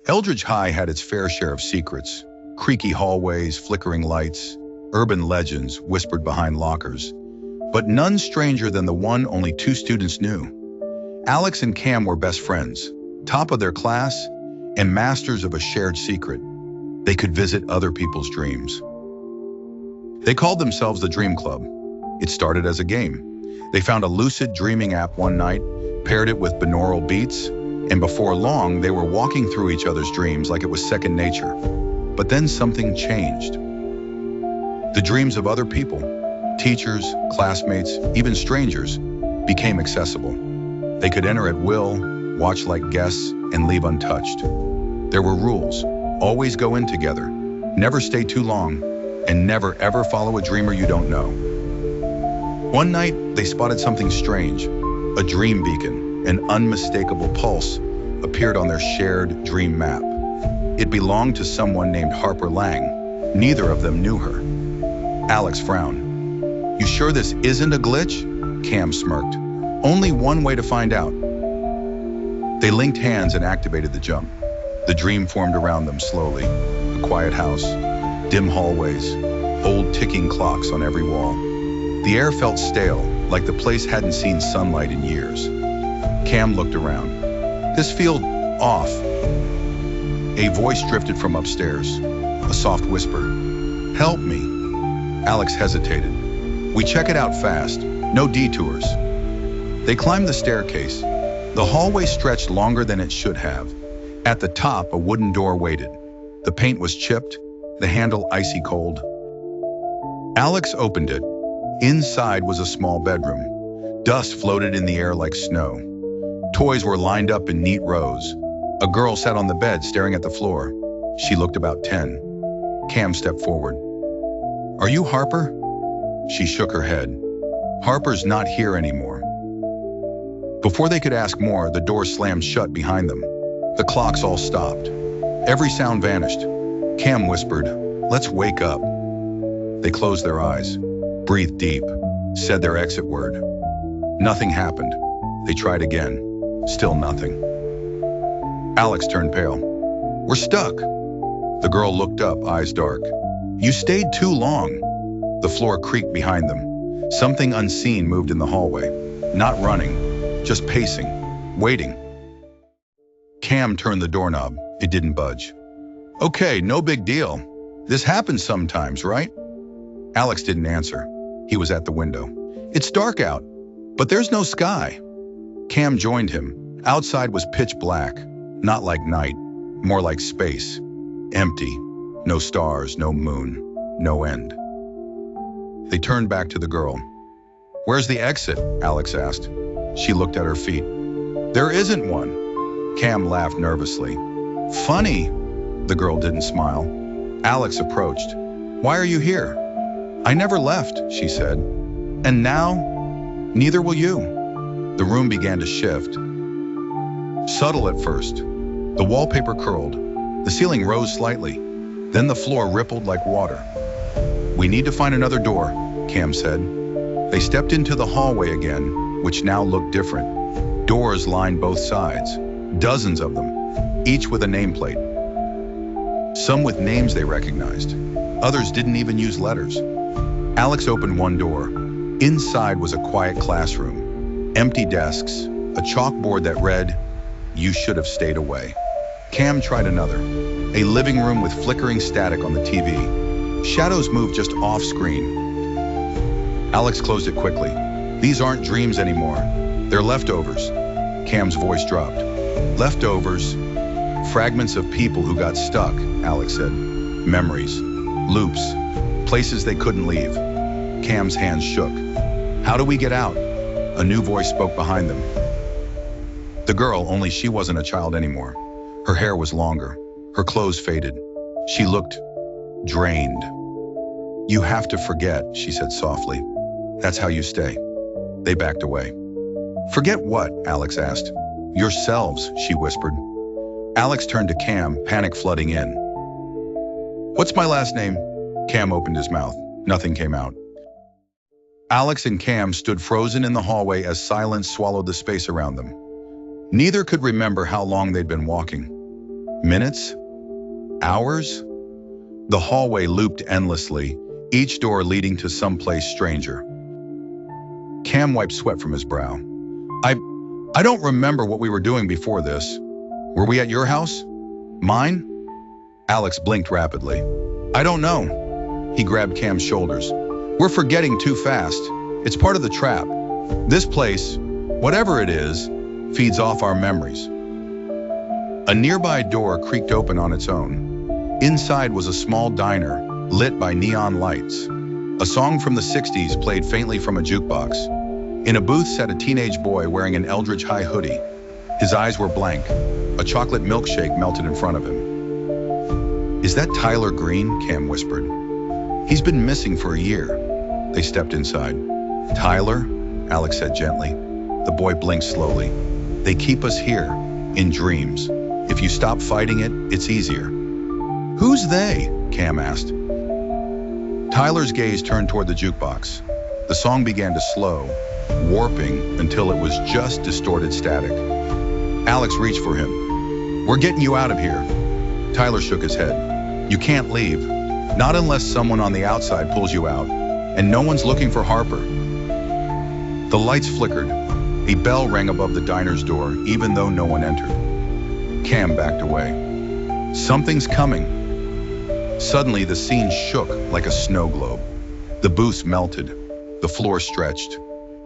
Eldridge High had its fair share of secrets, creaky hallways, flickering lights, urban legends whispered behind lockers, but none stranger than the one only two students knew. Alex and Cam were best friends, top of their class, and masters of a shared secret. They could visit other people's dreams. They called themselves the Dream Club. It started as a game. They found a lucid dreaming app one night, paired it with binaural beats, and before long, they were walking through each other's dreams like it was second nature. But then something changed. The dreams of other people, teachers, classmates, even strangers, became accessible. They could enter at will, watch like guests, and leave untouched. There were rules. Always go in together, never stay too long, and never ever follow a dreamer you don't know. One night, they spotted something strange. A dream beacon, an unmistakable pulse, appeared on their shared dream map. It belonged to someone named Harper Lang. Neither of them knew her. Alex frowned. "You sure this isn't a glitch?" Cam smirked. "Only one way to find out." They linked hands and activated the jump. The dream formed around them slowly. A quiet house, dim hallways, old ticking clocks on every wall. The air felt stale, like the place hadn't seen sunlight in years. Cam looked around. "This feels off." A voice drifted from upstairs, a soft whisper. "Help me." Alex hesitated. "We check it out fast, no detours." They climbed the staircase. The hallway stretched longer than it should have. At the top, a wooden door waited. The paint was chipped, the handle icy cold. Alex opened it. Inside was a small bedroom. Dust floated in the air like snow. Toys were lined up in neat rows. A girl sat on the bed staring at the floor. She looked about 10. Cam stepped forward. "Are you Harper?" She shook her head. "Harper's not here anymore." Before they could ask more, the door slammed shut behind them. The clocks all stopped. Every sound vanished. Cam whispered, "Let's wake up." They closed their eyes, breathed deep, said their exit word. Nothing happened. They tried again. Still nothing. Alex turned pale. "We're stuck." The girl looked up, eyes dark. "You stayed too long." The floor creaked behind them. Something unseen moved in the hallway. Not running, just pacing, waiting. Cam turned the doorknob. It didn't budge. "Okay, no big deal. This happens sometimes, right?" Alex didn't answer. He was at the window. "It's dark out, but there's no sky." Cam joined him. Outside was pitch black, not like night, more like space. Empty. No stars, no moon, no end. They turned back to the girl. "Where's the exit?" Alex asked. She looked at her feet. "There isn't one." Cam laughed nervously. "Funny." The girl didn't smile. Alex approached. "Why are you here?" "I never left," she said. "And now? Neither will you." The room began to shift. Subtle at first. The wallpaper curled. The ceiling rose slightly. Then the floor rippled like water. "We need to find another door," Cam said. They stepped into the hallway again, which now looked different. Doors lined both sides. Dozens of them, each with a nameplate. Some with names they recognized. Others didn't even use letters. Alex opened one door. Inside was a quiet classroom. Empty desks, a chalkboard that read, "You should have stayed away." Cam tried another. A living room with flickering static on the TV. Shadows moved just off screen. Alex closed it quickly. "These aren't dreams anymore. They're leftovers." Cam's voice dropped. "Leftovers, fragments of people who got stuck," Alex said. "Memories, loops, places they couldn't leave." Cam's hands shook. "How do we get out?" A new voice spoke behind them. The girl, only she wasn't a child anymore. Her hair was longer. Her clothes faded. She looked drained. "You have to forget," she said softly. "That's how you stay." They backed away. "Forget what?" Alex asked. "Yourselves," she whispered. Alex turned to Cam, panic flooding in. "What's my last name?" Cam opened his mouth. Nothing came out. Alex and Cam stood frozen in the hallway as silence swallowed the space around them. Neither could remember how long they'd been walking. Minutes? Hours? The hallway looped endlessly, each door leading to someplace stranger. Cam wiped sweat from his brow. I don't remember what we were doing before this. Were we at your house? Mine? Alex blinked rapidly. I don't know. He grabbed Cam's shoulders. We're forgetting too fast. It's part of the trap. This place, whatever it is, feeds off our memories. A nearby door creaked open on its own. Inside was a small diner, lit by neon lights. A song from the 60s played faintly from a jukebox. In a booth sat a teenage boy wearing an Eldridge high hoodie. His eyes were blank. A chocolate milkshake melted in front of him. Is that Tyler Green? Cam whispered. He's been missing for a year. They stepped inside. Tyler? Alex said gently. The boy blinked slowly. They keep us here, in dreams. If you stop fighting it, it's easier. Who's they? Cam asked. Tyler's gaze turned toward the jukebox. The song began to slow, warping until it was just distorted static. Alex reached for him. We're getting you out of here. Tyler shook his head. You can't leave. Not unless someone on the outside pulls you out. And no one's looking for Harper. The lights flickered. A bell rang above the diner's door, even though no one entered. Cam backed away. Something's coming. Suddenly, the scene shook like a snow globe. The booths melted. The floor stretched.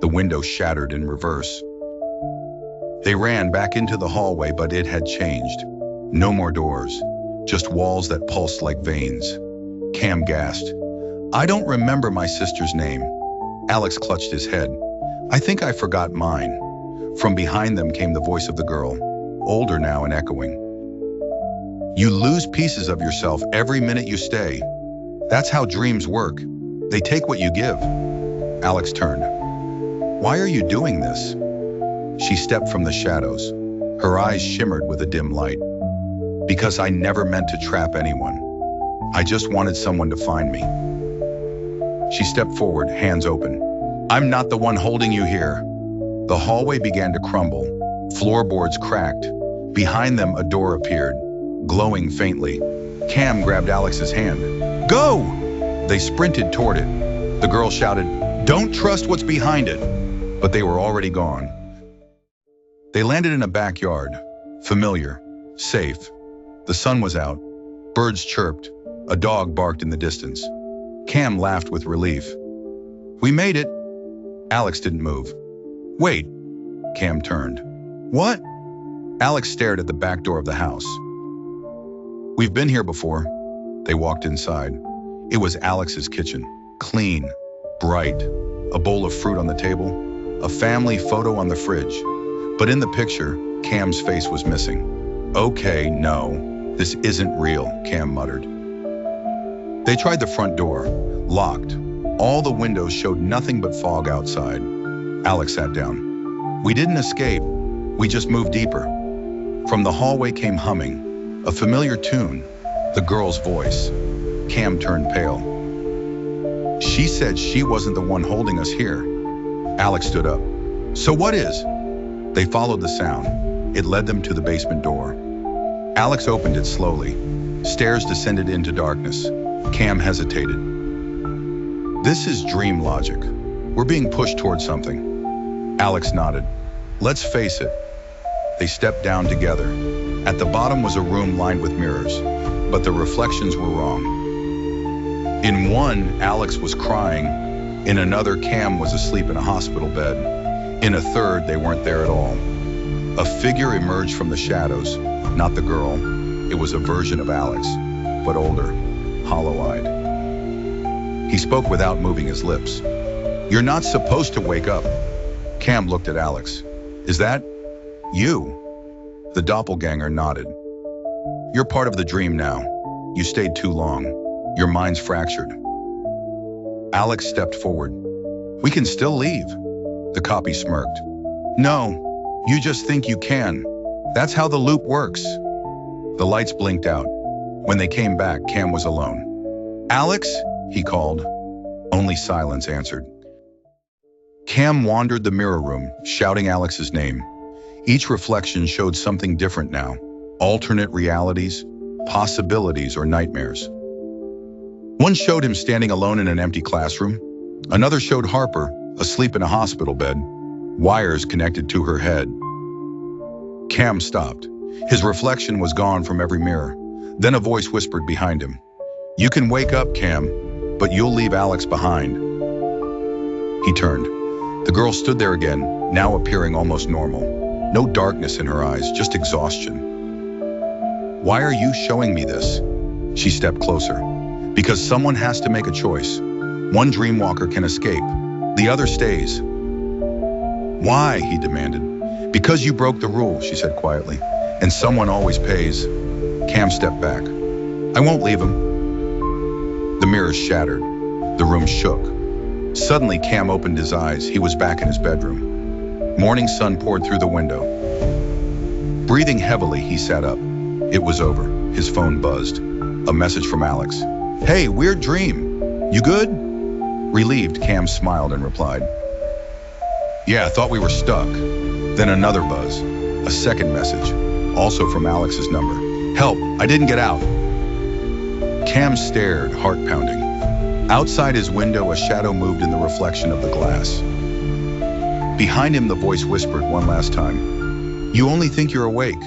The window shattered in reverse. They ran back into the hallway, but it had changed. No more doors, just walls that pulsed like veins. Cam gasped. I don't remember my sister's name. Alex clutched his head. I think I forgot mine. From behind them came the voice of the girl, older now and echoing. You lose pieces of yourself every minute you stay. That's how dreams work. They take what you give. Alex turned. Why are you doing this? She stepped from the shadows. Her eyes shimmered with a dim light. Because I never meant to trap anyone. I just wanted someone to find me. She stepped forward, hands open. I'm not the one holding you here. The hallway began to crumble. Floorboards cracked. Behind them, a door appeared, glowing faintly. Cam grabbed Alex's hand. Go! They sprinted toward it. The girl shouted, Don't trust what's behind it. But they were already gone. They landed in a backyard, familiar, safe. The sun was out. Birds chirped. A dog barked in the distance. Cam laughed with relief. We made it. Alex didn't move. Wait. Cam turned. What? Alex stared at the back door of the house. We've been here before. They walked inside. It was Alex's kitchen. Clean, bright, a bowl of fruit on the table, a family photo on the fridge. But in the picture, Cam's face was missing. Okay, no, this isn't real, Cam muttered. They tried the front door, locked. All the windows showed nothing but fog outside. Alex sat down. We didn't escape, we just moved deeper. From the hallway came humming, a familiar tune, the girl's voice. Cam turned pale. She said she wasn't the one holding us here. Alex stood up. So what is? They followed the sound. It led them to the basement door. Alex opened it slowly. Stairs descended into darkness. Cam hesitated. This is dream logic. We're being pushed towards something. Alex nodded. Let's face it. They stepped down together. At the bottom was a room lined with mirrors, but the reflections were wrong. In one, Alex was crying. In another, Cam was asleep in a hospital bed. In a third, they weren't there at all. A figure emerged from the shadows, not the girl. It was a version of Alex, but older, hollow-eyed. He spoke without moving his lips. You're not supposed to wake up. Cam looked at Alex. Is that you? The doppelganger nodded. You're part of the dream now. You stayed too long. Your mind's fractured. Alex stepped forward. We can still leave. The copy smirked. No, you just think you can. That's how the loop works. The lights blinked out. When they came back, Cam was alone. Alex, he called. Only silence answered. Cam wandered the mirror room, shouting Alex's name. Each reflection showed something different now. alternate realities, possibilities, or nightmares. One showed him standing alone in an empty classroom. Another showed Harper, asleep in a hospital bed, wires connected to her head. Cam stopped. His reflection was gone from every mirror. Then a voice whispered behind him, "You can wake up, Cam, but you'll leave Alex behind." He turned. The girl stood there again, now appearing almost normal. No darkness in her eyes, just exhaustion. "Why are you showing me this?" She stepped closer. "Because someone has to make a choice. One dreamwalker can escape. The other stays." "Why?" he demanded. "Because you broke the rule," she said quietly. "And someone always pays." Cam stepped back. "I won't leave him." The mirrors shattered. The room shook. Suddenly, Cam opened his eyes. He was back in his bedroom. Morning sun poured through the window. Breathing heavily, he sat up. It was over. His phone buzzed. A message from Alex. "Hey, weird dream. You good?" Relieved, Cam smiled and replied, "Yeah, I thought we were stuck." Then another buzz. A second message, also from Alex's number. "Help, I didn't get out." Cam stared, heart pounding. Outside his window, a shadow moved in the reflection of the glass. Behind him, the voice whispered one last time, "You only think you're awake,